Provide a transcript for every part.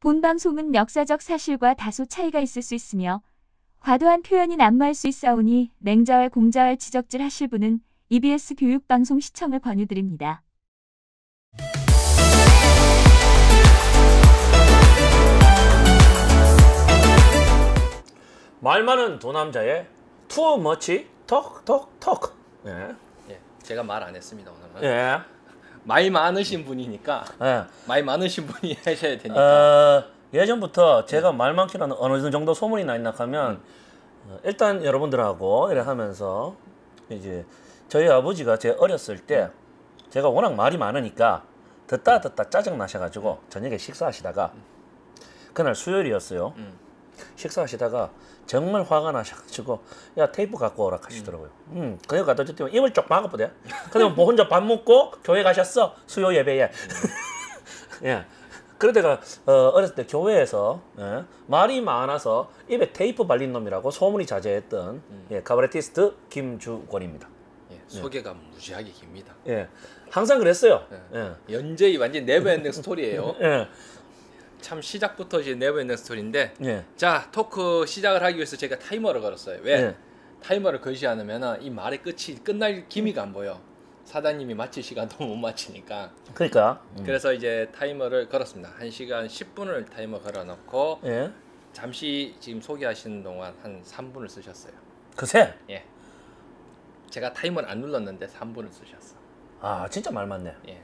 본 방송은 역사적 사실과 다소 차이가 있을 수 있으며 과도한 표현이 난무할 수 있사오니 맹자와 공자와 지적질 하실 분은 EBS 교육방송 시청을 권유드립니다. 말 많은 두 남자의 too much talk. 예. 예, 제가 말 안 했습니다 오늘은. 예. 말 많으신 분이니까. 예. 말 많으신 분이 하셔야 되니까. 예전부터 제가 말 많기는 어느 정도 소문이 나 있나 하면 일단 여러분들하고 이래 하면서 이제 저희 아버지가 제 어렸을 때 제가 워낙 말이 많으니까 듣다 짜증 나셔가지고 저녁에 식사하시다가 그날 수요일이었어요. 식사하시다가 정말 화가 나셔가지고 야 테이프 갖고 오라 하시더라고요. 그냥 갖다 줬더니 입을 쪽 막아보대. 근데 뭐 혼자 밥 먹고 교회 가셨어 수요 예배에. 예. 그러다가 어렸을 때 교회에서 말이 많아서 입에 테이프 발린 놈이라고 소문이 자자했던 카바레티스트 김주권입니다. 예, 소개가 무지하게 깁니다. 예, 항상 그랬어요. 연재이 완전 네버엔딩 스토리예요. 예. 참 시작부터 이제 네버엔딩 스토리인데 예. 자 토크 시작을 하기 위해서 제가 타이머를 걸었어요. 왜? 예. 타이머를 걸지 않으면 이 말의 끝이 끝날 기미가 안 보여. 사장님이 마칠 시간도 못 마치니까. 그러니까. 그래서 이제 타이머를 걸었습니다. 1시간 10분을 타이머 걸어놓고 예. 잠시 지금 소개하시는 동안 한 3분을 쓰셨어요. 그새? 예. 제가 타이머를 안 눌렀는데 3분을 쓰셨어. 아 진짜 말 많네. 예.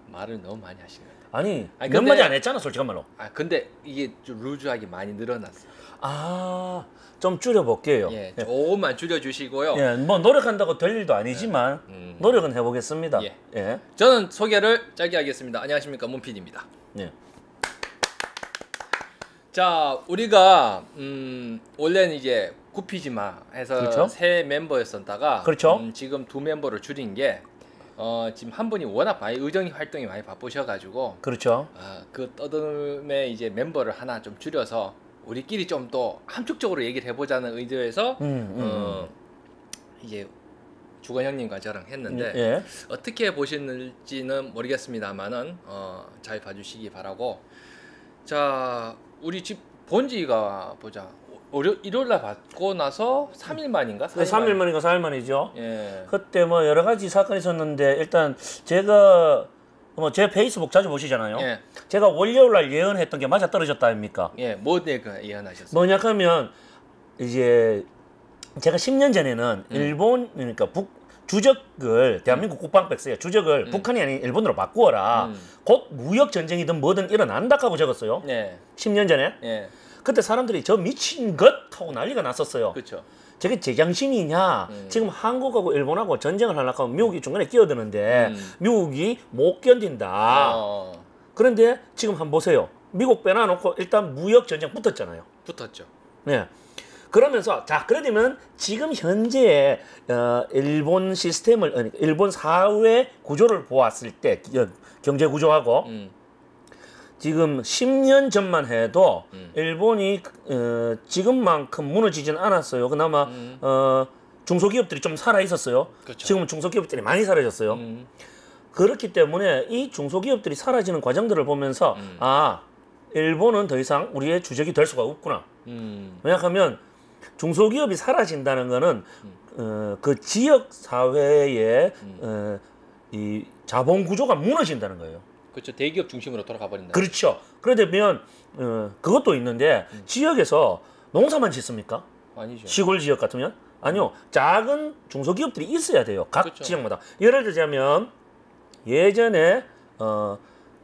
말을 너무 많이 하신 것 같아요. 아니 아니, 몇 근데- 마디 안 했잖아 솔직한 말로. 아 근데 이게 좀 루즈하게 많이 늘어났어요. 아 좀 줄여볼게요. 예, 조금만 줄여주시고요. 예, 뭐 노력한다고 될 일도 아니지만 노력은 해보겠습니다. 예. 예. 저는 소개를 짧게 하겠습니다. 안녕하십니까, 문PD입니다. 예. 자, 우리가 원래는 이제 구피지마 해서 그렇죠. 새 멤버였었다가 그렇죠. 지금 두 멤버를 줄인 게 지금 한 분이 워낙 많이 의정 활동이 많이 바쁘셔가지고 그렇죠. 그 떠듬에 이제 멤버를 하나 좀 줄여서 우리끼리 좀 또 함축적으로 얘기를 해보자는 의도에서 이제 주건 형님과 저랑 했는데 예. 어떻게 보시는지는 모르겠습니다만은 잘 봐주시기 바라고. 자, 우리 집 본지가 보자. 일요일날 받고 나서 3일 만인가? 3일 만인가 4일 만이죠. 예. 그때 뭐 여러 가지 사건이 있었는데 일단 제가 뭐 제 페이스북 자주 보시잖아요. 예. 제가 월요일날 예언했던 게 맞아 떨어졌다 아닙니까? 예, 뭐 내가 예언하셨어요? 뭐냐 하면 이제 제가 10년 전에는 일본 그러니까 주적을 대한민국 국방백서에 주적을 북한이 아닌 일본으로 바꾸어라. 곧 무역 전쟁이든 뭐든 일어난다 하고 적었어요. 예. 10년 전에. 예. 그때 사람들이 저 미친 것 하고 난리가 났었어요. 그렇죠. 저게 제정신이냐. 지금 한국하고 일본하고 전쟁을 하려고 하면 미국이 중간에 끼어드는데 미국이 못 견딘다. 그런데 지금 한번 보세요. 미국 빼놔놓고 일단 무역 전쟁 붙었잖아요. 붙었죠. 네. 그러면서 자 그러면 지금 현재의 일본 시스템을 일본 사회 구조를 보았을 때 경제 구조하고 지금 10년 전만 해도 일본이 지금만큼 무너지진 않았어요. 그나마 중소기업들이 좀 살아 있었어요. 그렇죠. 지금은 중소기업들이 많이 사라졌어요. 그렇기 때문에 이 중소기업들이 사라지는 과정들을 보면서 아 일본은 더 이상 우리의 주적이 될 수가 없구나. 왜냐하면 중소기업이 사라진다는 거는 그 지역 사회의 이 자본 구조가 무너진다는 거예요. 그렇죠. 대기업 중심으로 돌아가 버린다. 그렇죠. 그러면 그것도 있는데 지역에서 농사만 짓습니까? 아니죠. 시골 지역 같으면 아니요. 작은 중소기업들이 있어야 돼요. 각 그렇죠. 지역마다. 예를 들자면 예전에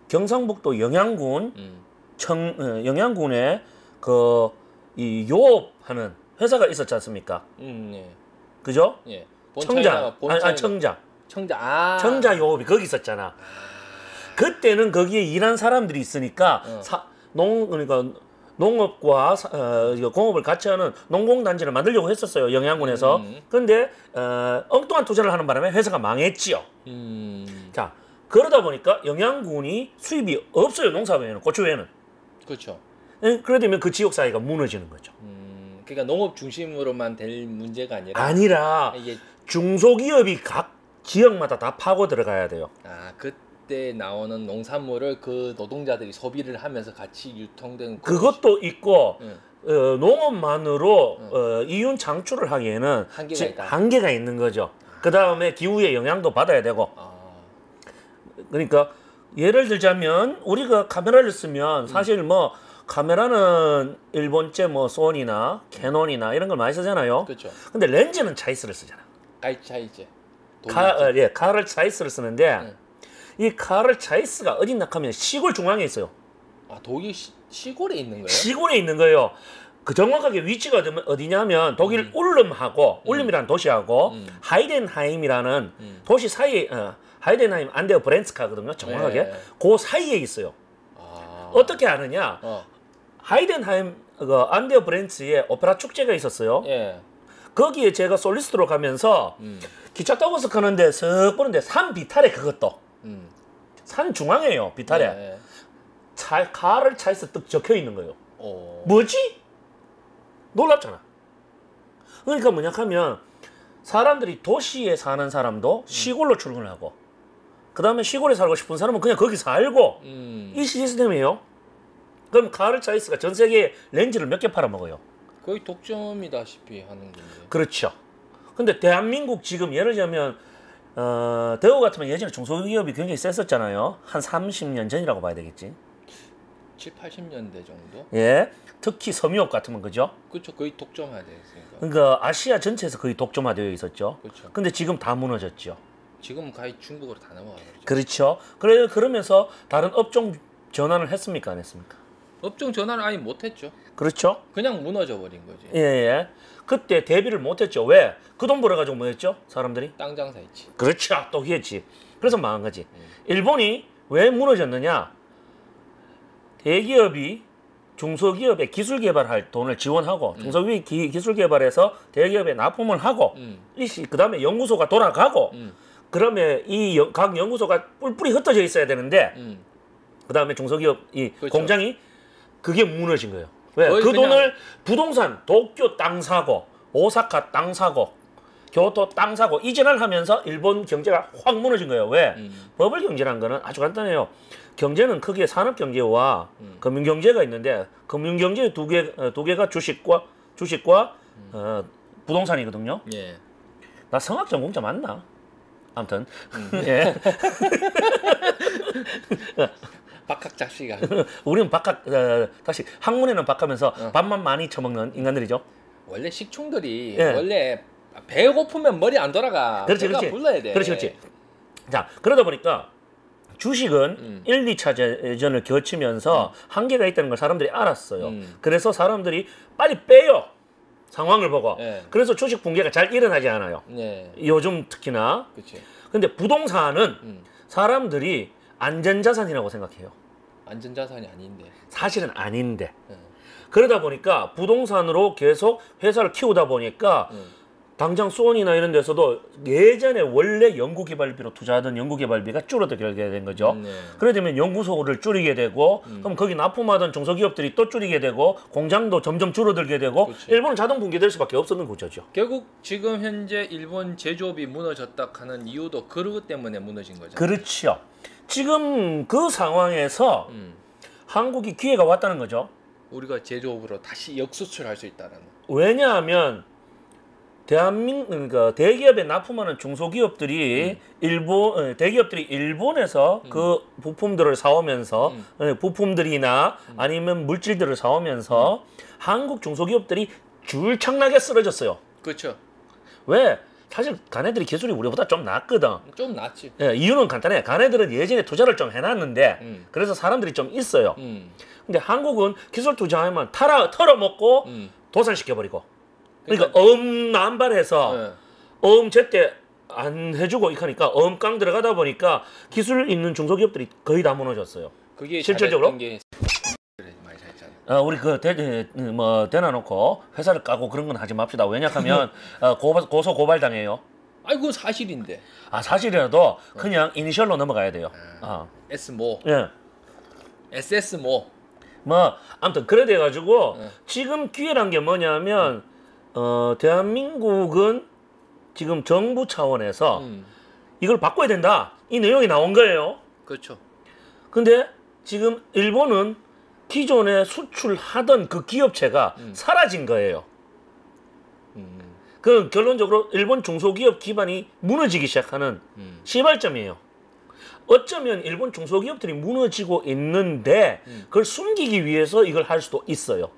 경상북도 영양군 영양군에 이 요업하는 회사가 있었지 않습니까? 예. 그죠? 예. 청자. 본차이나, 청자. 청자. 청자 요업이 거기 있었잖아. 그때는 거기에 일한 사람들이 있으니까 그러니까 농업과 공업을 같이 하는 농공단지를 만들려고 했었어요. 영양군에서. 그런데 엉뚱한 투자를 하는 바람에 회사가 망했지요. 자 그러다 보니까 영양군이 수입이 없어요. 농사 외에는 고추 외에는. 그렇죠. 그러다 보면 그 지역 사회가 무너지는 거죠. 그러니까 농업 중심으로만 될 문제가 아니라 이게 중소기업이 각 지역마다 다 파고 들어가야 돼요. 때 나오는 농산물을 그 노동자들이 소비를 하면서 같이 유통된 그것도 있고 응. 농업만으로 이윤 창출을 하기에는 한계가 있다. 한계가 있는 거죠. 그 다음에 기후의 영향도 받아야 되고. 그러니까 예를 들자면 우리가 카메라를 쓰면 사실 뭐 카메라는 일본제 뭐 소니나 캐논이나 이런 걸 많이 쓰잖아요. 그렇죠. 근데 렌즈는 차이스를 쓰잖아. 차이즈. 카를 차이스를 쓰는데 이 카를 차이스가 어딨나 하면 시골 중앙에 있어요. 아, 독일 시골에 있는 거예요? 시골에 있는 거예요. 그 정확하게 위치가 어디냐면 독일 울름하고 울름이라는 도시하고 하이덴하임이라는 도시 사이에 하이덴하임 안데어 브렌츠카거든요. 정확하게 네. 그 사이에 있어요. 어떻게 아느냐? 하이덴하임 안데어 브렌츠에 오페라 축제가 있었어요. 예. 거기에 제가 솔리스트로 가면서 기차 타고서 가는데 쓱 보는데 산 비탈에 그것도 산 중앙이에요. 비탈에 네. 카를 차에서 뜩 적혀 있는 거예요. 뭐지? 놀랍잖아. 그러니까 뭐냐 하면 사람들이 도시에 사는 사람도 시골로 출근을 하고 그 다음에 시골에 살고 싶은 사람은 그냥 거기 살고 이 시스템이에요. 그럼 카를 차이스가 전 세계에 렌즈를 몇 개 팔아먹어요. 거의 독점이다시피 하는 건데. 그렇죠. 근데 대한민국 지금 예를 들자면 대우 같으면 예전에 중소기업이 굉장히 셌었잖아요. 한 30년 전이라고 봐야 되겠지. 7, 80년대 정도? 예. 특히 섬유업 같으면 그죠? 그렇죠. 거의 독점화되어 있으니까. 그러니까 아시아 전체에서 거의 독점화되어 있었죠. 그렇죠. 근데 지금 다 무너졌죠. 지금 거의 중국으로 다 넘어가죠. 그렇죠. 그러면서 다른 업종 전환을 했습니까? 안 했습니까? 업종 전환을 아예 못했죠. 그렇죠. 그냥 무너져 버린 거지. 예, 예. 그때 대비를 못했죠. 왜? 그 돈 벌어가지고 뭐 했죠? 사람들이? 땅 장사했지. 그렇죠. 또 했지. 그래서 망한 거지. 일본이 왜 무너졌느냐? 대기업이 중소기업에 기술 개발할 돈을 지원하고 중소기업이 기술 개발해서 대기업에 납품을 하고 그다음에 연구소가 돌아가고 그러면 이 각 연구소가 뿔뿔이 흩어져 있어야 되는데 그다음에 중소기업 이 그렇죠. 공장이 그게 무너진 거예요. 왜? 그 그냥... 돈을 부동산, 도쿄 땅 사고, 오사카 땅 사고, 교토 땅 사고 이전을 하면서 일본 경제가 확 무너진 거예요. 왜? 버블 경제라는 거는 아주 간단해요. 경제는 크게 산업 경제와 금융 경제가 있는데 금융 경제 두 개가 주식과 부동산이거든요. 예. 나 성악 전공자 맞나? 아무튼 예. 박학잡시가. 우리는 다시 학문에는 박하면서 밥만 많이 처먹는 인간들이죠. 원래 식충들이 예. 원래 배고프면 머리 안 돌아가. 그렇지, 배가 그렇지. 불러야 돼. 그렇지. 자, 그러다 보니까 주식은 1, 2차 대전을 거치면서 한계가 있다는 걸 사람들이 알았어요. 그래서 사람들이 빨리 빼요. 상황을 보고. 예. 그래서 주식 붕괴가 잘 일어나지 않아요. 네. 요즘 특히나. 그렇지. 근데 부동산은 사람들이 안전자산이라고 생각해요. 안전자산이 아닌데. 사실은 아닌데. 예. 그러다 보니까 부동산으로 계속 회사를 키우다 보니까 당장 소니나 이런 데서도 예전에 원래 연구개발비로 투자하던 연구개발비가 줄어들게 된 거죠. 그래 되면 연구소를 줄이게 되고 그럼 거기 납품하던 중소기업들이 또 줄이게 되고 공장도 점점 줄어들게 되고 그렇지. 일본은 자동 붕괴될 수밖에 없었는 구조죠. 결국 지금 현재 일본 제조업이 무너졌다 하는 이유도 그것 때문에 무너진 거잖아요. 그렇죠. 지금 그 상황에서 한국이 기회가 왔다는 거죠. 우리가 제조업으로 다시 역수출할 수 있다는. 왜냐하면 그러니까 대기업에 납품하는 중소기업들이 대기업들이 일본에서 그 부품들을 사오면서 부품들이나 아니면 물질들을 사오면서 한국 중소기업들이 줄창나게 쓰러졌어요. 그렇죠. 왜? 사실 가네들이 기술이 우리보다 좀 낫거든. 좀 낫지. 예, 이유는 간단해. 가네들은 예전에 투자를 좀 해놨는데 그래서 사람들이 좀 있어요. 근데 한국은 기술 투자하면 털어먹고 도산시켜버리고 그러니까 남발해서 제때 안 해주고 이러니까 깡 들어가다 보니까 기술 있는 중소기업들이 거의 다 무너졌어요. 그게 실질적으로 게 많이 잘했잖아. 우리 대놔놓고 회사를 까고 그런 건 하지 맙시다. 왜냐하면 고소 고발 당해요. 아이고 사실인데. 사실이라도 그냥 이니셜로 넘어가야 돼요. S모. 예. SS모. 아무튼 그래 돼 가지고 지금 기회란 게 뭐냐면 대한민국은 지금 정부 차원에서 이걸 바꿔야 된다. 이 내용이 나온 거예요. 그렇죠. 근데 지금 일본은 기존에 수출하던 그 기업체가 사라진 거예요. 그 결론적으로 일본 중소기업 기반이 무너지기 시작하는 시발점이에요. 어쩌면 일본 중소기업들이 무너지고 있는데 그걸 숨기기 위해서 이걸 할 수도 있어요.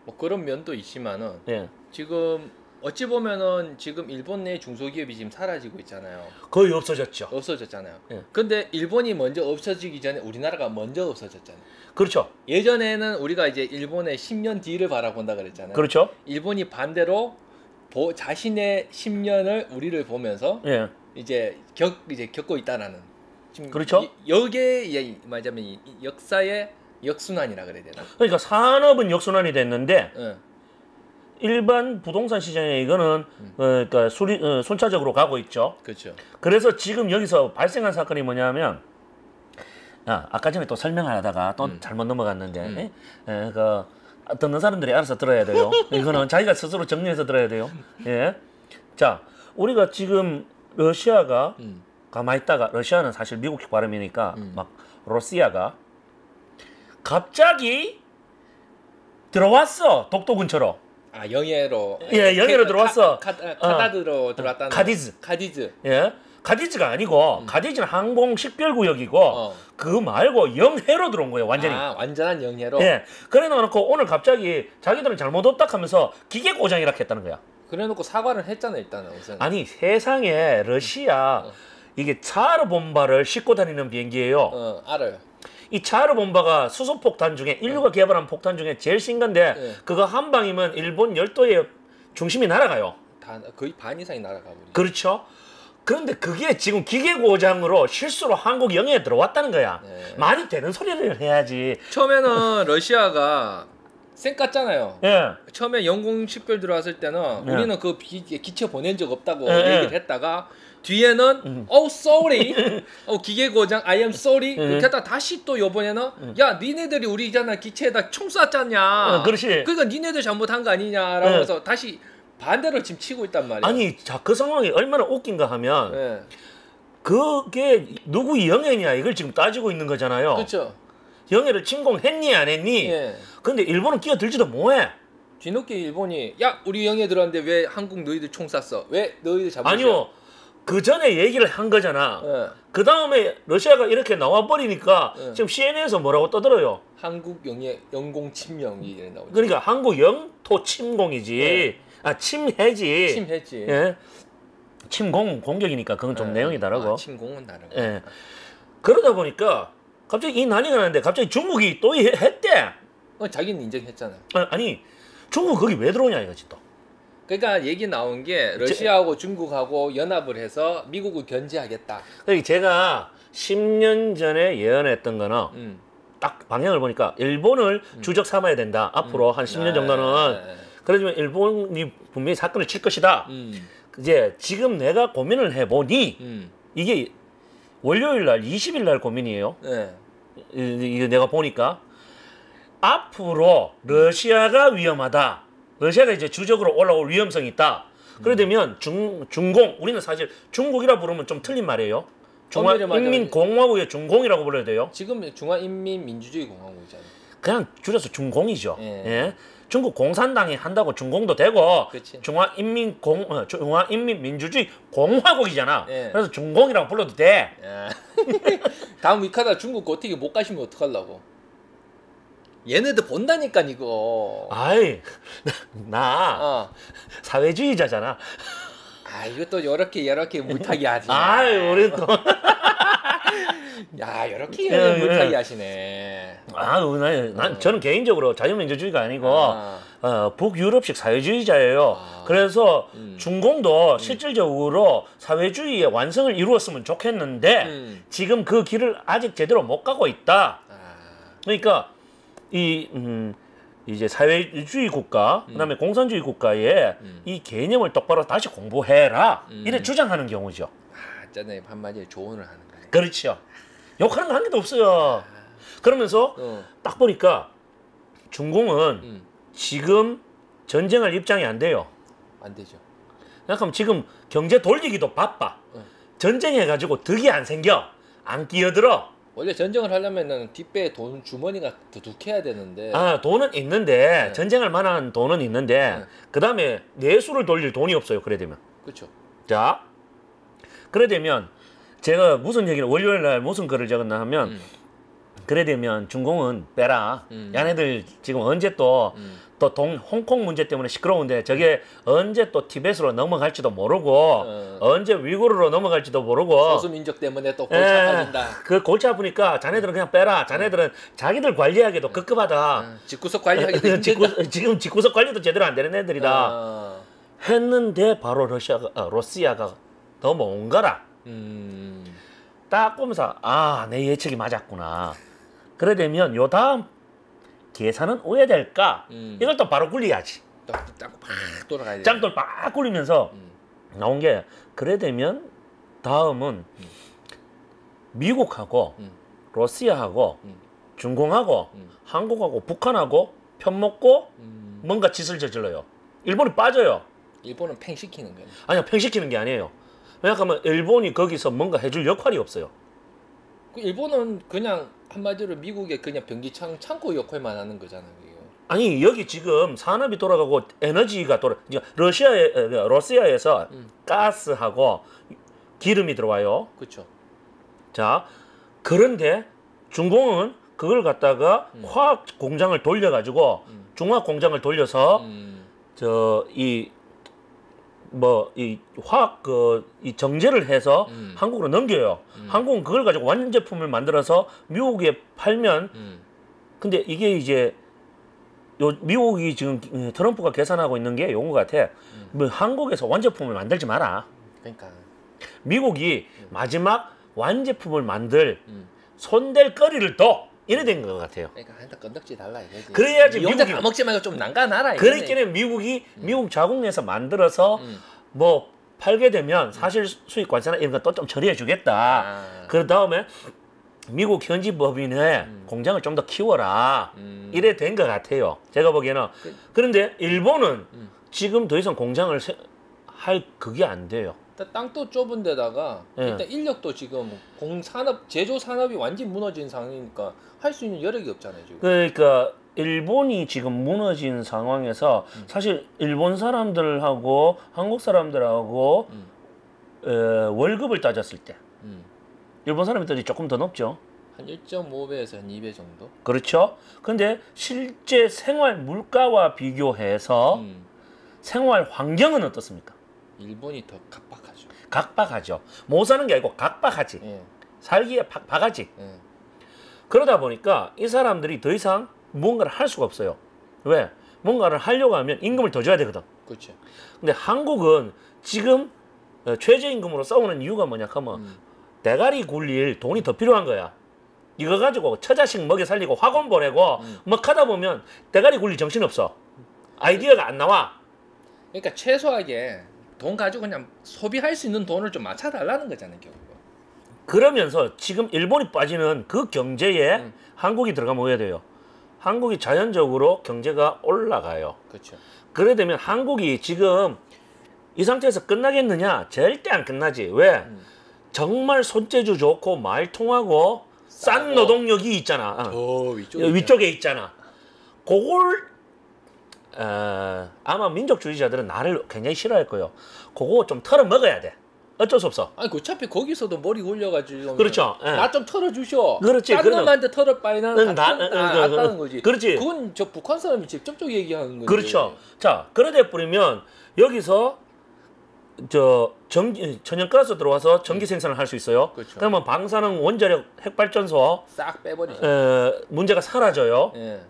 뭐 그런 면도 있지만은 예. 지금 어찌 보면은 지금 일본 내 중소기업이 지금 사라지고 있잖아요. 거의 없어졌죠. 없어졌잖아요. 예. 근데 일본이 먼저 없어지기 전에 우리나라가 먼저 없어졌잖아요. 그렇죠. 예전에는 우리가 이제 일본의 10년 뒤를 바라본다 그랬잖아요. 그렇죠. 일본이 반대로 자신의 10년을 우리를 보면서 예. 이제 겪고 있다라는. 지금 그렇죠. 여기에 말하자면 이 역사의 역순환이라 그래야 되나? 그러니까 산업은 역순환이 됐는데 응. 일반 부동산 시장에 이거는 그러니까 순차적으로 가고 있죠. 그렇죠. 그래서 지금 여기서 발생한 사건이 뭐냐면 아까 전에 또 설명하다가 또 잘못 넘어갔는데 그 듣는 사람들이 알아서 들어야 돼요. 이거는 자기가 스스로 정리해서 들어야 돼요. 예. 자, 우리가 지금 러시아가 가만히 있다가 러시아는 사실 미국식 발음이니까 막 러시아가 갑자기 들어왔어. 독도군처럼. 아 영예로. 예, 영예로 들어왔어. 카다드로 들어왔다는. 카디즈. 예. 가디즈가 아니고 가디즈는 항공 식별구역이고 그거 말고 영해로 들어온 거예요. 완전히. 아, 완전한 영예로. 예. 그래 놓고 오늘 갑자기 자기들은 잘못 없다 하면서 기계 고장이라 했다는 거야. 그래 놓고 사과를 했잖아, 일단은 우선. 아니, 세상에 러시아 이게 차르 bom바를 싣고 다니는 비행기예요. 알아요. 이 차르 bom바가 수소 폭탄 중에 인류가 개발한 폭탄 중에 제일 신 건데 그거 한 방이면 일본 열도의 중심이 날아가요. 거의 반 이상이 날아가 버리죠. 그렇죠. 그런데 그게 지금 기계 고장으로 실수로 한국 영해에 들어왔다는 거야. 네. 말이 되는 소리를 해야지. 처음에는 러시아가 쌩 깠잖아요. 예. 처음에 영공 식별 들어왔을 때는 우리는 그 기체 보낸 적 없다고 얘기를 했다가 뒤에는 sorry 기계 고장 I am sorry 그렇게 하다가 다시 또 요번에는 야 니네들이 우리잖아 기체에다 총 쐈잖냐. 그렇지. 그러니까 니네들 잘못한 거 아니냐라고 해서 다시 반대로 지금 치고 있단 말이야. 아니, 자, 그 상황이 얼마나 웃긴가 하면 네. 그게 누구 영해냐 이걸 지금 따지고 있는 거잖아요. 그렇죠. 영해를 침공했니 안 했니? 예. 근데 일본은 끼어들지도 뭐해. 뒤늦게 일본이 야 우리 영해 들어왔는데 왜 한국 너희들 총 쐈어? 왜 너희들 잘못이야? 아니요. 그 전에 얘기를 한 거잖아. 예. 그 다음에 러시아가 이렇게 나와 버리니까 지금 CNN에서 뭐라고 떠들어요. 한국 영공 침명이 나오죠. 그러니까 한국 영토 침공이지. 네. 아, 침해지. 침했지. 예. 침공 공격이니까 그건 좀 내용이 다르고. 아, 침공은 다르고. 예. 그러다 보니까 갑자기 이 난리가 나는데 갑자기 중국이 또 했대. 자기는 인정했잖아요. 아니, 중국 거기 왜 들어오냐 이거지 또. 그러니까 얘기 나온 게 러시아하고 중국하고 연합을 해서 미국을 견제하겠다. 그러니까 제가 10년 전에 예언했던 거는 딱 방향을 보니까 일본을 주적 삼아야 된다. 앞으로 한 10년 정도는. 그러지만 일본이 분명히 사건을 칠 것이다. 이제 지금 내가 고민을 해보니 이게 월요일 날 20일 날 고민이에요. 네. 이거 내가 보니까 앞으로 러시아가 위험하다. 러시아가 이제 주적으로 올라올 위험성이 있다. 그래 되면 중공, 우리는 사실 중국이라 부르면 좀 틀린 말이에요. 중화인민공화국의 중공이라고 불러야 돼요. 지금 중화인민민주주의공화국이잖아요. 그냥 줄여서 중공이죠. 예. 예. 중국 공산당이 한다고 중공도 되고 그치. 중화인민민주주의 공화국이잖아. 예. 그래서 중공이라고 불러도 돼. 야. 다음 위카다 중국 어떻게 못 가시면 어떡하려고. 얘네들 본다니까 이거. 아이, 나 사회주의자잖아. 아 이것도 이렇게 물타기 하지. 아이, 우리 또. 야 이렇게 물타기 하시네. 난 저는 개인적으로 자유민주주의가 아니고 북유럽식 사회주의자예요. 그래서 중공도 실질적으로 사회주의의 완성을 이루었으면 좋겠는데 지금 그 길을 아직 제대로 못 가고 있다. 그러니까 이제 사회주의 국가, 그다음에 공산주의 국가의 이 개념을 똑바로 다시 공부해라. 이래 주장하는 경우죠. 있잖아요. 한마디로 조언을 하는 거예요. 그렇죠. 욕하는 거 한 개도 없어요. 그러면서 딱 보니까 중공은 지금 전쟁할 입장이 안 돼요. 안 되죠. 그러니까 지금 경제 돌리기도 바빠. 전쟁해가지고 득이 안 생겨. 안 끼어들어. 원래 전쟁을 하려면은 뒷배에 돈 주머니가 두둑해야 되는데. 아, 돈은 있는데 네. 전쟁할 만한 돈은 있는데 네. 그다음에 내수를 돌릴 돈이 없어요. 그래 되면. 그렇죠. 자, 그래 되면 제가 무슨 얘기를 월요일 날 무슨 글을 적었나 하면 그래 되면 중공은 빼라. 야네들 지금 언제 또 홍콩 문제 때문에 시끄러운데 저게 언제 또 티벳으로 넘어갈지도 모르고 언제 위구르로 넘어갈지도 모르고 소수민족 때문에 또 골치 아파진다. 그 골치 아프니까 자네들은 그냥 빼라. 자네들은 자기들 관리하기도 급급하다. 집구석 관리하기도 힘들다. 지금 집구석 관리도 제대로 안 되는 애들이다. 했는데 바로 러시아가 넘어온 거라. 딱 보면서 아, 내 예측이 맞았구나. 그래 되면 요 다음 계산은 어떻게 될까? 이걸 또 바로 굴려야지. 딱 돌아가야 돼. 짱돌 빡 굴리면서 나온 게 그래 되면 다음은 미국하고 러시아하고 중공하고 한국하고 북한하고 편먹고 뭔가 짓을 저질러요. 일본이 빠져요. 일본은 팽시키는 거예요. 아니요, 팽시키는 게 아니에요. 왜냐하면 일본이 거기서 뭔가 해줄 역할이 없어요. 그 일본은 그냥 한마디로 미국의 그냥 변기창 창고 역할만 하는 거잖아요. 이거. 아니 여기 지금 산업이 돌아가고 에너지가 러시아에서 가스하고 기름이 들어와요. 그렇죠. 자, 그런데 중공은 그걸 갖다가 화학 공장을 돌려가지고 중화학 공장을 돌려서 이 화학 이 정제를 해서 한국으로 넘겨요. 한국은 그걸 가지고 완제품을 만들어서 미국에 팔면 근데 이게 이제 미국이 지금 트럼프가 계산하고 있는 게 요거 같아. 뭐 한국에서 완제품을 만들지 마라. 그러니까 미국이 마지막 완제품을 만들 손댈 거리를 둬. 이래 된 것 같아요. 그러니까 한테 건덕지 달라 이거지. 그래야지 혼자 미국이 다 먹지 말고 좀 난간하라. 그랬기는 미국 자국 내에서 만들어서 뭐 팔게 되면 사실 수입 관세나 이런 거 또 좀 처리해 주겠다. 그 다음에 미국 현지 법인의 공장을 좀 더 키워라. 이래 된 것 같아요. 제가 보기에는. 그런데 일본은 지금 더 이상 공장을 할 그게 안 돼요. 땅도 좁은 데다가 예. 일단 인력도 지금 공산업 제조 산업이 완전 무너진 상황이니까 할 수 있는 여력이 없잖아요 지금. 그러니까 일본이 지금 무너진 상황에서 사실 일본 사람들하고 한국 사람들하고 월급을 따졌을 때 일본 사람들이 조금 더 높죠. 한 1.5배에서 한 2배 정도. 그렇죠. 근데 실제 생활 물가와 비교해서 생활 환경은 어떻습니까? 일본이 더 각박하죠. 각박하죠. 못 사는 게 아니고 각박하지. 예. 살기에 팍팍하지. 예. 그러다 보니까 이 사람들이 더 이상 뭔가를 할 수가 없어요. 왜? 뭔가를 하려고 하면 임금을 더 줘야 되거든. 그렇죠. 근데 한국은 지금 최저임금으로 싸우는 이유가 뭐냐 하면 대가리 굴릴 돈이 더 필요한 거야. 이거 가지고 처자식 먹여 살리고 학원 보내고 뭐 하다 보면 대가리 굴릴 정신이 없어. 아이디어가 안 나와. 그러니까 최소하게 돈 가지고 그냥 소비할 수 있는 돈을 좀 맞춰달라는 거잖아요 결국. 그러면서 지금 일본이 빠지는 그 경제에 한국이 들어가면 해야 돼요. 한국이 자연적으로 경제가 올라가요. 그렇죠. 그래 되면 한국이 지금 이 상태에서 끝나겠느냐? 절대 안 끝나지. 왜? 정말 손재주 좋고 말 통하고 싼 노동력이 있잖아. 위쪽에 있잖아. 그걸 아마 민족주의자들은 나를 굉장히 싫어할 거예요. 그거 좀 털어 먹어야 돼. 어쩔 수 없어. 아니 어차피 거기서도 머리 굴려가지고 그렇죠. 예. 나 좀 털어주셔. 그렇지. 딴 놈한테 털을 바에 나는 안다는 거지. 그렇지. 그건 저 북한 사람이 직접적으로 얘기하는 거지. 그렇죠. 자, 그러다 뿌리면 여기서 천연가스 들어와서 전기 생산을 할 수 있어요. 그렇죠. 그러면 방사능 원자력 핵발전소 싹 빼버리죠. 문제가 사라져요. 예.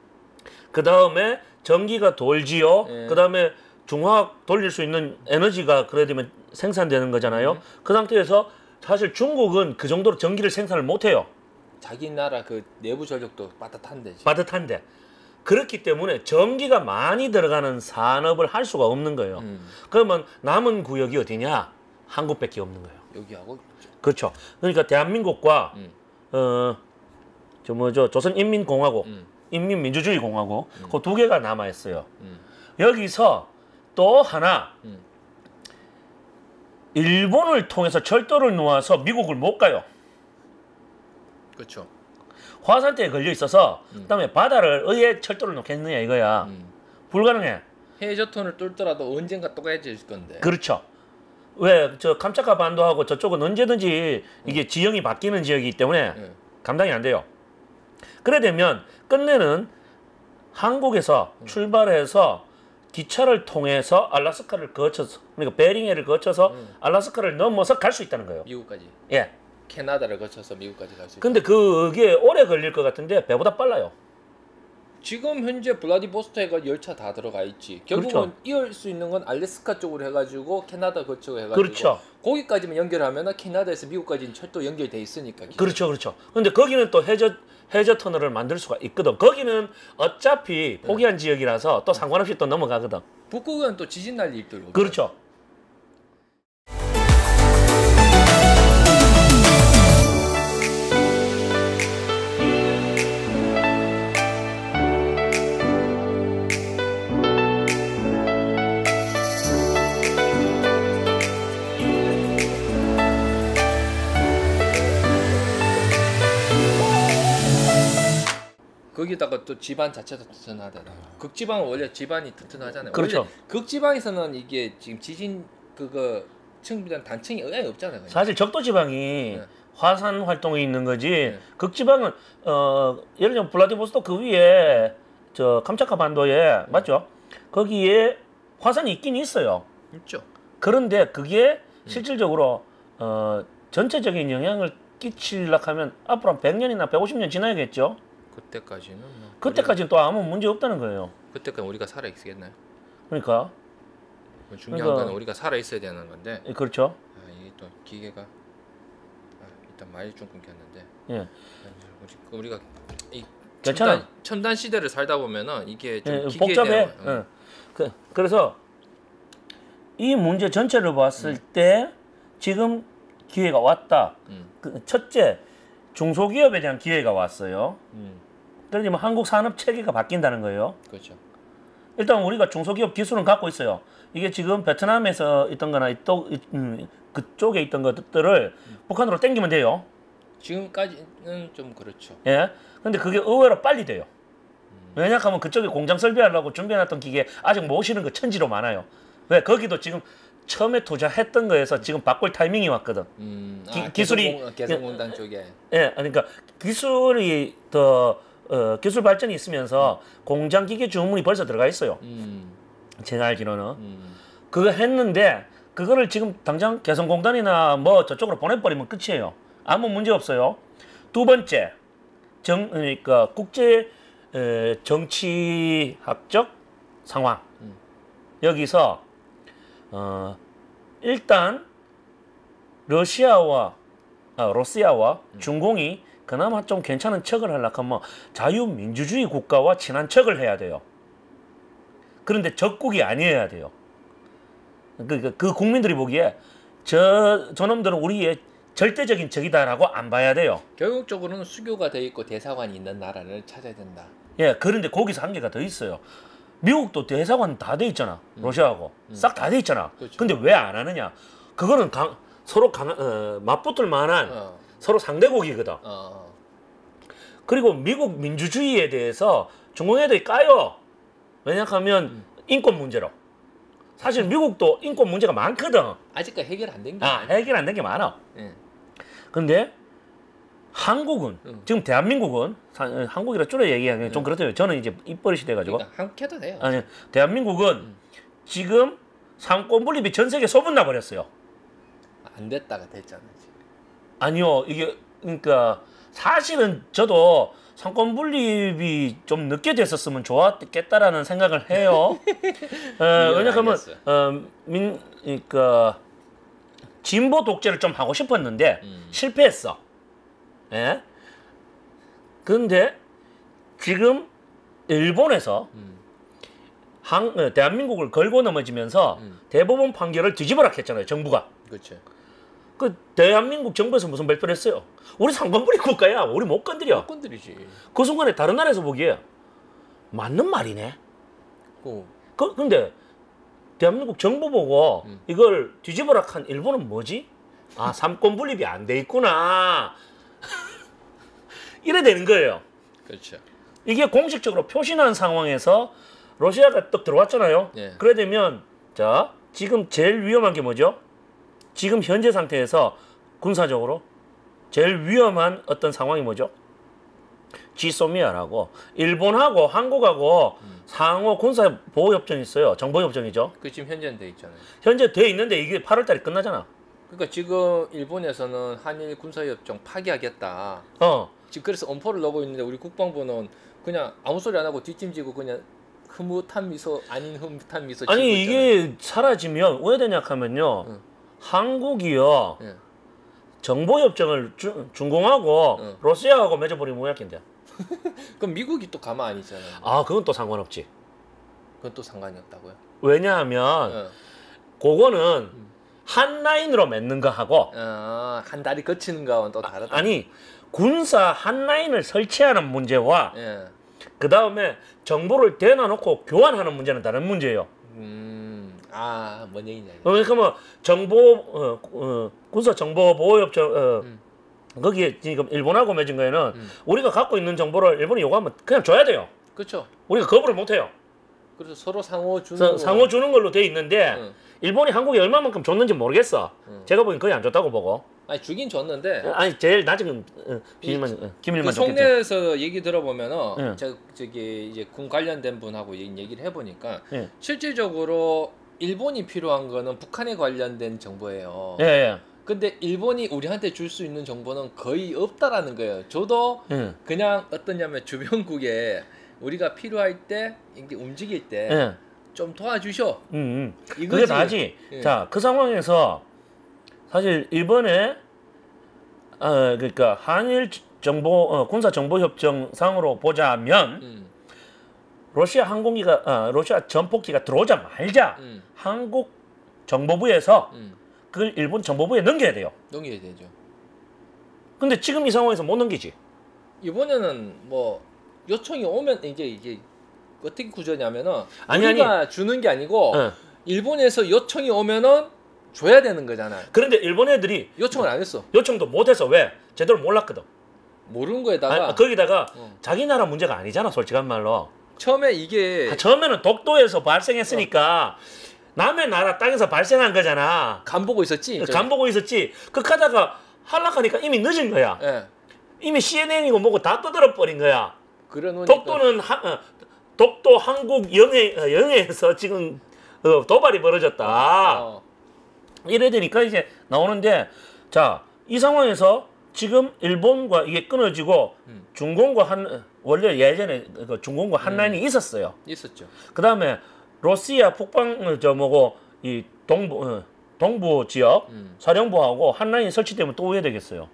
그 다음에 전기가 돌지요. 예. 그 다음에 중화학 돌릴 수 있는 에너지가 그래 되면 생산되는 거잖아요. 그 상태에서 사실 중국은 그 정도로 전기를 생산을 못해요. 자기 나라 그 내부 전력도 빠듯한데. 빠듯한데. 그렇기 때문에 전기가 많이 들어가는 산업을 할 수가 없는 거예요. 그러면 남은 구역이 어디냐? 한국밖에 없는 거예요. 여기하고 그렇죠. 그러니까 대한민국과 조선인민공화국, 인민민주주의공화국 그 두 개가 남아 있어요. 여기서 또 하나 일본을 통해서 철도를 놓아서 미국을 못 가요. 그렇죠. 화산대에 걸려 있어서 그다음에 바다를 의해 철도를 놓겠느냐 이거야. 불가능해. 해저턴을 뚫더라도 언젠가 또 깨질 건데. 그렇죠. 왜 저 감차카 반도하고 저쪽은 언제든지 이게 지형이 바뀌는 지역이기 때문에 감당이 안 돼요. 그래 되면 끝내는 한국에서 출발해서 기차를 통해서 알라스카를 거쳐서 그러니까 베링해를 거쳐서 알라스카를 넘어서 갈 수 있다는 거예요. 미국까지. 예. 캐나다를 거쳐서 미국까지 갈 수 있다. 근데 그게 오래 걸릴 것 같은데 배보다 빨라요. 지금 현재 블라디보스토크가 열차 다 들어가 있지. 결국은 그렇죠. 이을 수 있는 건 알래스카 쪽으로 해가지고 캐나다 거치고 해가지고 그렇죠. 거기까지만 연결하면 캐나다에서 미국까지 철도 연결돼 있으니까. 그렇죠, 그렇죠. 근데 거기는 또 해저 터널을 만들 수가 있거든. 거기는 어차피 포기한 지역이라서 또 상관없이 또 넘어가거든. 북극은 또 지진 날 일도 있고. 그렇죠. 거기다가 또 지반 자체도 튼튼하잖아. 극지방은 원래 지반이 튼튼하잖아요. 그렇죠. 원래 극지방에서는 이게 지금 지진 그거 층비단 단층이 아예 없잖아요. 그냥. 사실 적도 지방이 네. 화산 활동이 있는 거지. 극지방은 예를 들면 블라디보스토크 그 위에 저 감차카 반도에 맞죠? 거기에 화산이 있긴 있어요. 있죠. 그런데 그게 실질적으로 전체적인 영향을 끼치려고 하면 앞으로 한 100년이나 150년 지나야겠죠. 그때까지는 뭐 그때까지는 또 아무 문제 없다는 거예요. 그때까지 우리가 살아 있겠나요? 그러니까 중요한 그러니까- 거는 우리가 살아 있어야 되는 건데. 그렇죠. 아, 이게 또 기계가 일단 많이 좀 끊겼는데. 예. 우리가 이 괜찮아. 첨단 시대를 살다 보면은 이게 좀 예, 기계에 복잡해. 대한, 그래서 이 문제 전체를 봤을 때 지금 기회가 왔다. 첫째, 중소기업에 대한 기회가 왔어요. 그러니 뭐 한국 산업 체계가 바뀐다는 거예요. 그렇죠. 일단 우리가 중소기업 기술은 갖고 있어요. 이게 지금 베트남에서 있던 거나 그쪽에 있던 것들을 북한으로 땡기면 돼요. 지금까지는 좀 그렇죠. 예. 근데 그게 의외로 빨리 돼요. 왜냐하면 그쪽에 공장 설비하려고 준비해놨던 기계 아직 못 오시는 거 천지로 많아요. 왜? 거기도 지금 처음에 투자했던 거에서 지금 바꿀 타이밍이 왔거든. 기술이 개성공단 쪽에. 예, 그러니까 기술이 더 기술 발전이 있으면서 공장 기계 주문이 벌써 들어가 있어요. 제가 알기로는 그거 했는데 그거를 지금 당장 개성공단이나 뭐 저쪽으로 보내버리면 끝이에요. 아무 문제 없어요. 두 번째, 그러니까 국제 정치학적 상황. 여기서 일단 러시아와 중공이 그나마 좀 괜찮은 척을 하려고 하면 자유민주주의 국가와 친한 척을 해야 돼요. 그런데 적국이 아니어야 돼요. 그 국민들이 보기에 저놈들은 우리의 절대적인 적이다라고 안 봐야 돼요. 결국적으로는 수교가 돼 있고 대사관이 있는 나라를 찾아야 된다. 예, 그런데 거기서 한계가 더 있어요. 미국도 대사관 다 돼 있잖아. 러시아하고 싹 다 돼 있잖아. 그렇죠. 근데 왜 안 하느냐? 그거는 서로 맞붙을 만한 서로 상대국이거든. 그리고 미국 민주주의에 대해서 중국 애들이 까요. 왜냐하면 인권 문제로. 사실 미국도 인권 문제가 많거든. 아직까지 해결 안 된 게. 해결 안 된 게 많아. 예. 근데 한국은 지금 대한민국은 한국이라 줄여 얘기하기는 좀 그렇대요. 저는 이제 입버릇이 돼가지고. 그러니까 함께도 돼요. 아니 대한민국은 지금 상권 분립이 전 세계 소문나 버렸어요. 안 됐다가 됐잖아 지금. 아니요, 이게 그러니까 사실은 저도 상권 분립이 좀 늦게 됐었으면 좋았겠다라는 생각을 해요. 왜냐하면 그러니까 진보 독재를 좀 하고 싶었는데 실패했어. 예. 그런데 지금 일본에서 대한민국을 걸고 넘어지면서 대법원 판결을 뒤집어라 했잖아요, 정부가. 그렇죠. 그 대한민국 정부에서 무슨 발표를 했어요? 우리 상권분립 국가야. 우리 못 건드려. 건드리지. 그 순간에 다른 나라에서 보기에 맞는 말이네. 근데 대한민국 정부 보고 이걸 뒤집어라 한 일본은 뭐지? 아, 삼권분립이 안 돼 있구나. 이래 되는 거예요. 그렇죠. 이게 공식적으로 표시난 상황에서 러시아가 딱 들어왔잖아요. 예. 그래 되면 자 지금 제일 위험한 게 뭐죠? 지금 현재 상태에서 군사적으로 제일 위험한 어떤 상황이 뭐죠? 지소미아라고 일본하고 한국하고 상호 군사 보호 협정이 있어요. 정보 협정이죠. 그 지금 현재는 돼 있잖아요. 현재 돼 있는데 이게 8월 달에 끝나잖아. 그러니까 지금 일본에서는 한일 군사협정 파기하겠다. 어. 지금 그래서 엄포를 넣고 있는데 우리 국방부는 그냥 아무 소리 안 하고 뒷짐지고 그냥 흐뭇한 미소 아닌 흐뭇한 미소. 아니 짓고 이게 사라지면 왜 되냐 하면요. 응. 한국이요. 있잖아요. 예. 정보 협정을 중공하고 응. 러시아하고 맺어버리면 뭐야긴데. 그럼 미국이 또 가만 안 있잖아요. 아 그건 또 상관없지. 그건 또 상관이 없다고요? 왜냐하면 예. 그거는 한 라인으로 맺는 거 하고 한 다리 거치는 거와는 또 다르다. 아니 군사 한 라인을 설치하는 문제와 예. 그 다음에 정보를 대놔놓고 교환하는 문제는 다른 문제예요. 뭔 얘기냐. 그러니까 뭐 정보 군사 정보 보호 협정 거기에 지금 일본하고 맺은 거에는 우리가 갖고 있는 정보를 일본이 요구하면 그냥 줘야 돼요. 그렇죠. 우리가 거부를 못 해요. 그래서 서로 상호 주는 상호 주는 걸로 돼 있는데 응. 일본이 한국에 얼마만큼 줬는지 모르겠어. 제가 보기엔 거의 안 줬다고 보고. 아니 주긴 줬는데 아니 제일 낮은 비밀만 기밀만 그 줬겠지. 속내에서 얘기 들어보면은 응. 저기 이제 군 관련된 분하고 얘기를 해보니까 예. 실질적으로 일본이 필요한 거는 북한에 관련된 정보예요. 예, 예. 근데 일본이 우리한테 줄 수 있는 정보는 거의 없다라는 거예요. 저도 예. 그냥 어떠냐면 주변국에 우리가 필요할 때 이게 움직일 때 좀 예. 도와주셔. 그게 이거지. 다지. 예. 자, 그 상황에서 사실 이번에 그러니까 한일 정보 군사 정보 협정 상으로 보자면 러시아 항공기가 러시아 전폭기가 들어오자마자 한국 정보부에서 그걸 일본 정보부에 넘겨야 돼요. 넘겨야 되죠. 근데 지금 이 상황에서 못 넘기지. 이번에는 뭐 요청이 오면 이게 어떻게 구조냐면은 아니, 우리가 주는 게 아니고 어. 일본에서 요청이 오면은 줘야 되는 거잖아요. 그런데 일본 애들이 요청을 안 했어. 요청도 못해서 왜? 제대로 몰랐거든. 모르는 거에다가 거기다가 어. 자기 나라 문제가 아니잖아, 솔직한 말로. 처음에 이게 처음에는 독도에서 발생했으니까 남의 나라 땅에서 발생한 거잖아. 간 보고 있었지. 간 보고 있었지. 그하다가 하락하니까 이미 늦은 거야. 예. 이미 CNN이고 뭐고 다 떠들어 버린 거야. 그러니까 독도는 독도 한국 영해에서 지금 도발이 벌어졌다. 이래 되니까 이제 나오는데 자, 이 상황에서 지금 일본과 이게 끊어지고 중공과 원래 예전에 그 중공과 한 라인이 있었어요. 있었죠. 그다음에 러시아 북방 이 동부 지역 사령부하고 한 라인이 설치되면 또 왜 되겠어요?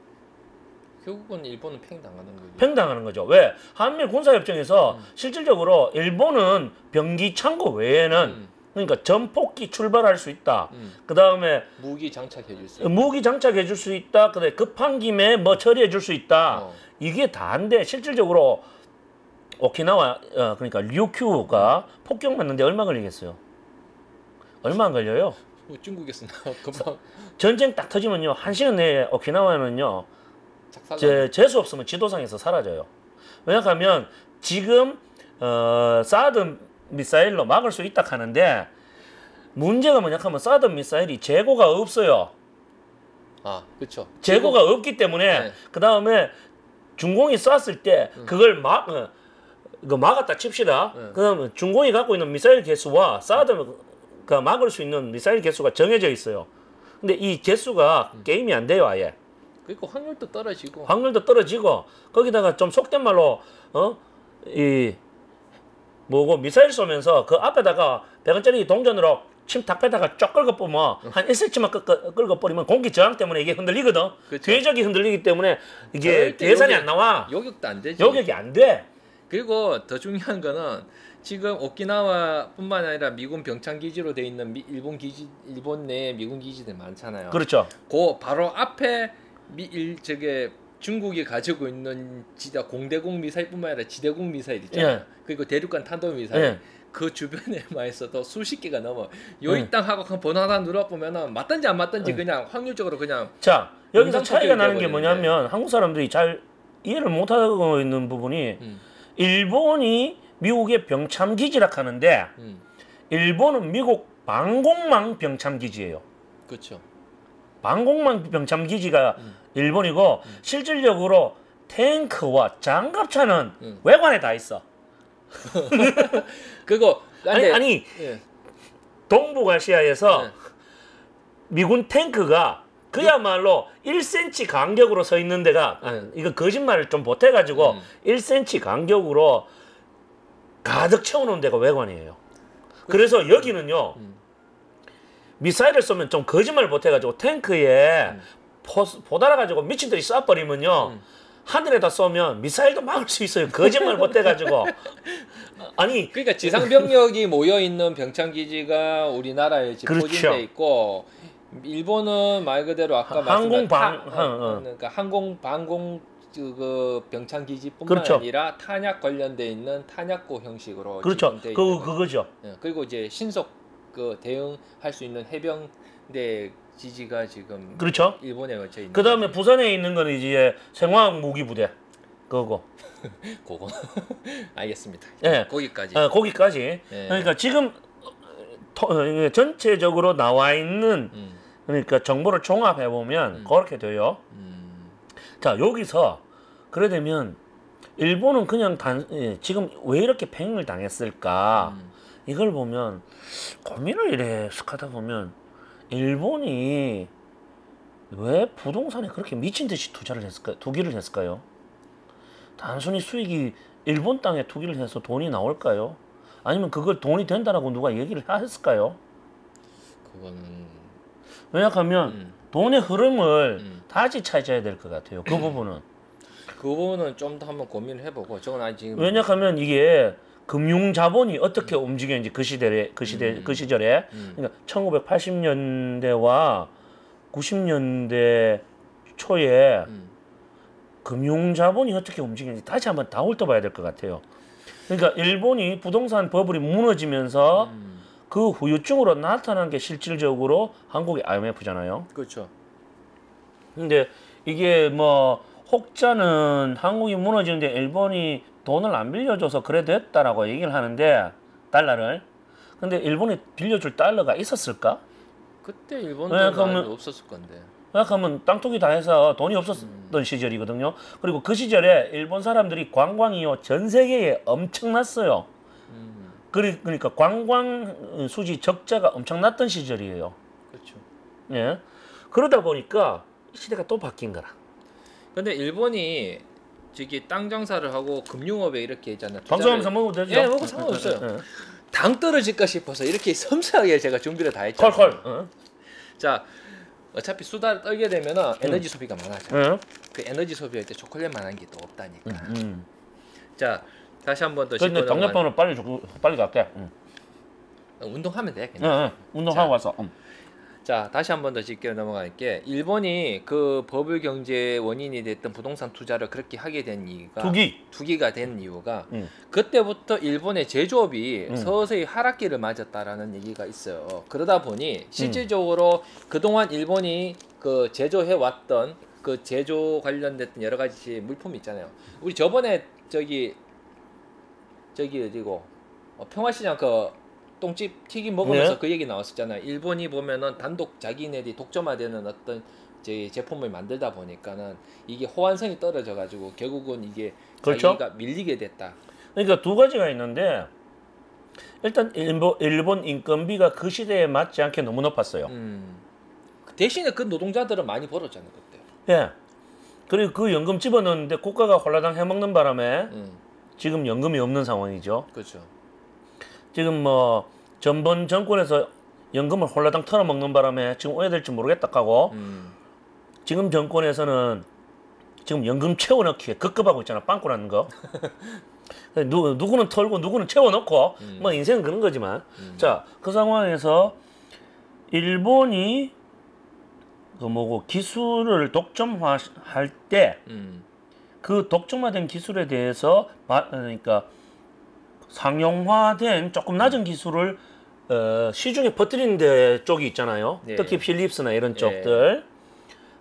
결국은 일본은 팽당하는 거죠. 팽당하는 거죠. 왜? 한미 군사협정에서 실질적으로 일본은 병기 창고 외에는 그러니까 전폭기 출발할 수 있다. 그 다음에 무기 장착해 줄 수 있다. 무기 장착해 줄 수 있다. 그다음에 급한 김에 뭐 처리해 줄 수 있다. 이게 다인데 실질적으로 오키나와 그러니까 류큐가 폭격 맞는데 얼마 걸리겠어요? 얼마 안 걸려요. 중국에서 금방 전쟁 딱 터지면요 1시간 내에 오키나와는요 작살. 재수 없으면 지도상에서 사라져요. 왜냐하면 지금 사드 미사일로 막을 수 있다 하는데 문제가 뭐냐 하면 사드 미사일이 재고가 없어요. 그렇죠. 재고가 없기 때문에 네. 그 다음에 중공이 쐈을 때 그걸 막았다 칩시다. 그다음에 중공이 갖고 있는 미사일 개수와 사드가 막을 수 있는 미사일 개수가 정해져 있어요. 근데 이 개수가 게임이 안 돼요 아예. 그리고 확률도 떨어지고. 확률도 떨어지고 거기다가 좀 속된 말로 미사일 쏘면서 그 앞에다가 100원짜리 동전으로 침 탁 빼다가 쫙 긁어보면 한 1cm만 긁어버리면 공기 저항 때문에 이게 흔들리거든. 그렇죠. 궤적이 흔들리기 때문에 이게 절대 계산이 안 나와. 요격도 안 되지. 요격이 안 돼. 그리고 더 중요한 거는 지금 오키나와뿐만 아니라 미군 병창 기지로 돼 있는 일본 내에 미군 기지들 많잖아요. 그렇죠. 그 바로 앞에 중국이 가지고 있는 진짜 공대공 미사일뿐만 아니라 지대공 미사일 있잖아요. 예. 그리고 대륙간 탄도 미사일. 예. 그 주변에만 있어도 수십 개가 넘어. 요이 땅 하고 한 번호 하나 눌러보면은 맞든지 안 맞든지 그냥 확률적으로 그냥 자, 여기서 영상 차이가 폭격이 나는 게 돼버리는데. 뭐냐면 한국 사람들이 잘 이해를 못하고 있는 부분이 음. 일본이 미국의 병참 기지라 하는데 일본은 미국 방공망 병참 기지예요. 그렇죠. 방공망 병참 기지가 일본이고 실질적으로 탱크와 장갑차는 외관에 다 있어. 그거 아니 예. 동북아시아에서 네. 미군 탱크가 그야말로 1cm 간격으로 서 있는 데가 이거 거짓말을 좀 보태가지고 1cm 간격으로 가득 채워놓은 데가 외관이에요. 그래서 여기는요 미사일을 쏘면 좀 거짓말 보태가지고 탱크에 포 달아가지고 미친 듯이 쏴버리면요 하늘에다 쏘면 미사일도 막을 수 있어요. 거짓말 못해가지고. 아니 그러니까 지상 병력이 모여 있는 병창 기지가 우리나라에 지금 그렇죠. 포진돼 있고 일본은 말 그대로 아까 항공 말씀드린 그러니까 항공 방공 그 병창 기지뿐만 그렇죠. 아니라 탄약 관련돼 있는 탄약고 형식으로 그렇죠. 지금 돼 있는 그거죠. 예, 그리고 이제 신속 그 대응할 수 있는 해병대 지지가 지금 그렇죠. 일본에 걸쳐 있는. 그 다음에 부산에 있는 건 이제 생화학 무기 부대 그거고. 그거 알겠습니다. 예. 거기까지. 거기까지. 예. 그러니까 지금 전체적으로 나와 있는 그러니까 정보를 종합해 보면 그렇게 돼요. 자 여기서 그래 되면 일본은 그냥 지금 왜 이렇게 패행을 당했을까? 이걸 보면 고민을 이래 하다 보면 일본이 왜 부동산에 그렇게 미친 듯이 투기를 했을까요? 단순히 수익이 일본 땅에 투기를 해서 돈이 나올까요? 아니면 그걸 돈이 된다라고 누가 얘기를 했을까요? 그거는 왜냐하면 돈의 흐름을 다시 찾아야 될 것 같아요. 그 부분은. 그 부분은 좀 더 한번 고민을 해보고 저건 아직 지금 왜냐하면 이게 금융 자본이 어떻게 움직였는지 그 시절에 그러니까 1980년대와 90년대 초에 금융 자본이 어떻게 움직이는지 다시 한번 다 훑어봐야 될 것 같아요. 그러니까 일본이 부동산 버블이 무너지면서 그 후유증으로 나타난 게 실질적으로 한국의 IMF잖아요. 그렇죠. 근데 이게 뭐 혹자는 한국이 무너지는데 일본이 돈을 안 빌려줘서 그래 됐다라고 얘기를 하는데 달러를. 근데 일본이 빌려줄 달러가 있었을까? 그때 일본도 네, 많이 없었을 건데. 생각하면 땅속이 다 해서 돈이 없었던 시절이거든요. 그리고 그 시절에 일본 사람들이 관광이요 전 세계에 엄청났어요. 그러니까 관광 수지 적자가 엄청났던 시절이에요. 그렇죠. 예. 그러다 보니까 시대가 또 바뀐 거라. 근데 일본이 저기 땅 장사를 하고 금융업에 이렇게 있잖아요. 방송하면서 먹어도 되죠? 예, 먹어도 상관없어요. 예. 당 떨어질까 싶어서 이렇게 섬세하게 제가 준비를 다 했죠. 콜콜. 자, 어차피 수다를 떨게 되면은 에너지 소비가 많아져. 그 에너지 소비할 때 초콜릿만한 게 또 없다니까. 자, 다시 한 번 더 짚고 근데 당뇨병으로 빨리 갈게. 운동하면 돼. 그냥. 운동하고 자. 와서. 자, 다시 한 번 더 짚고 넘어갈게. 일본이 그 버블 경제 원인이 됐던 부동산 투자를 그렇게 하게 된 이유가 투기가 된 이유가 그때부터 일본의 제조업이 서서히 하락기를 맞았다라는 얘기가 있어요. 그러다 보니 실질적으로 그동안 일본이 그 제조해 왔던 그 제조 관련됐던 여러 가지 물품이 있잖아요. 우리 저번에 저기 어디고 평화시장 그 똥집 튀김 먹으면서 네. 그 얘기 나왔었잖아요. 일본이 보면은 단독 자기네들이 독점화되는 어떤 제품을 만들다 보니까는 이게 호환성이 떨어져 가지고 결국은 이게 그렇죠? 자기가 밀리게 됐다. 그러니까 두 가지가 있는데 일단 일본 인건비가 그 시대에 맞지 않게 너무 높았어요. 대신에 그 노동자들은 많이 벌었잖아요 그때. 예. 그리고 그 연금 집어넣는데 국가가 홀라당 해먹는 바람에 지금 연금이 없는 상황이죠. 그렇죠. 지금 뭐 전번 정권에서 연금을 홀라당 털어먹는 바람에 지금 오해될지 모르겠다 하고 지금 정권에서는 지금 연금 채워넣기에 급급하고 있잖아. 빵꾸라는 거. 누구는 털고 누구는 채워넣고 뭐 인생은 그런 거지만 자, 그 상황에서 일본이 그 뭐고 기술을 독점화할 때 그 독점화된 기술에 대해서 그러니까 상용화된 조금 낮은 기술을 시중에 퍼뜨리는 데 쪽이 있잖아요. 네. 특히 필립스나 이런 쪽들.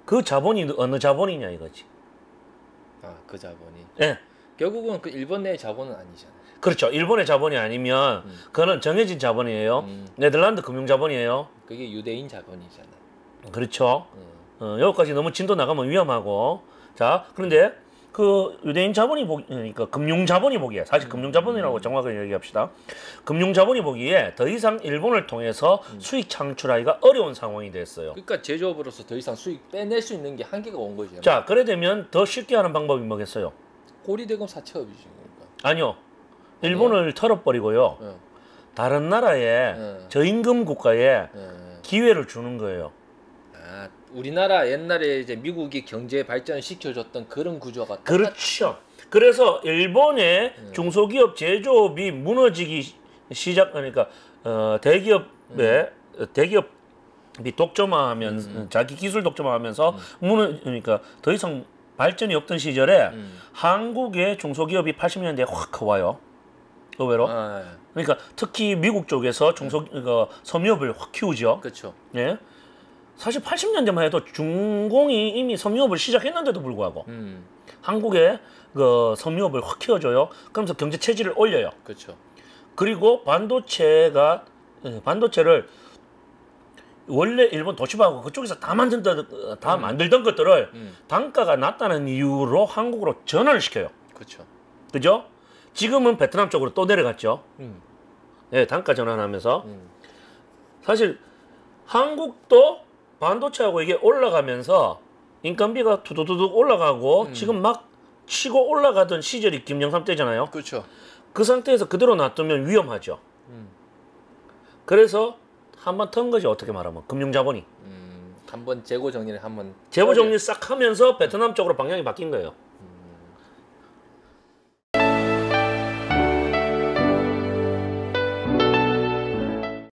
그 자본이 어느 자본이냐 이거지. 아, 그 자본이. 예. 결국은 그 일본 내 자본은 아니잖아요. 그렇죠. 일본의 자본이 아니면 그거는 정해진 자본이에요. 네덜란드 금융 자본이에요. 그게 유대인 자본이잖아요. 그렇죠. 여기까지 너무 진도 나가면 위험하고. 자, 그런데 그 유대인 자본이 그러니까 금융 자본이 보기에 사실 금융 자본이라고 정확하게 얘기합시다. 금융 자본이 보기에 더 이상 일본을 통해서 수익 창출하기가 어려운 상황이 됐어요. 그러니까 제조업으로서 더 이상 수익 빼낼 수 있는 게 한계가 온 거죠. 자, 그래 되면 더 쉽게 하는 방법이 뭐겠어요? 고리대금 사채업이죠. 그러니까. 아니요. 일본을 털어버리고요. 예. 다른 나라에 저임금 국가에 기회를 주는 거예요. 아, 우리나라 옛날에 이제 미국이 경제 발전을 시켜줬던 그런 구조가 그렇죠. 그래서 일본의 중소기업 제조업이 무너지기 그러니까 대기업이 독점화하면 자기 기술 독점화하면서 그러니까 더 이상 발전이 없던 시절에 한국의 중소기업이 80년대에 확 커와요. 의외로. 아, 그러니까 특히 미국 쪽에서 섬유업을 확 키우죠. 그렇죠. 예. 사실 80년대만 해도 중공이 이미 섬유업을 시작했는데도 불구하고 한국의 그 섬유업을 확 키워줘요. 그러면서 경제 체질을 올려요. 그렇죠. 그리고 반도체를 원래 일본 도시바하고 그쪽에서 다 만들던 것들을 단가가 낮다는 이유로 한국으로 전환을 시켜요. 그렇죠. 그죠? 지금은 베트남 쪽으로 또 내려갔죠. 예, 단가 전환하면서. 사실 한국도 반도체하고 이게 올라가면서 인건비가 두두두둑 올라가고 지금 막 치고 올라가던 시절이 김영삼 때잖아요. 그렇죠. 그 상태에서 그대로 놔두면 위험하죠. 그래서 한번 턴 거지, 어떻게 말하면. 금융자본이. 한번 재고 정리를 한번 재고 정리 싹 하면서 베트남 쪽으로 방향이 바뀐 거예요.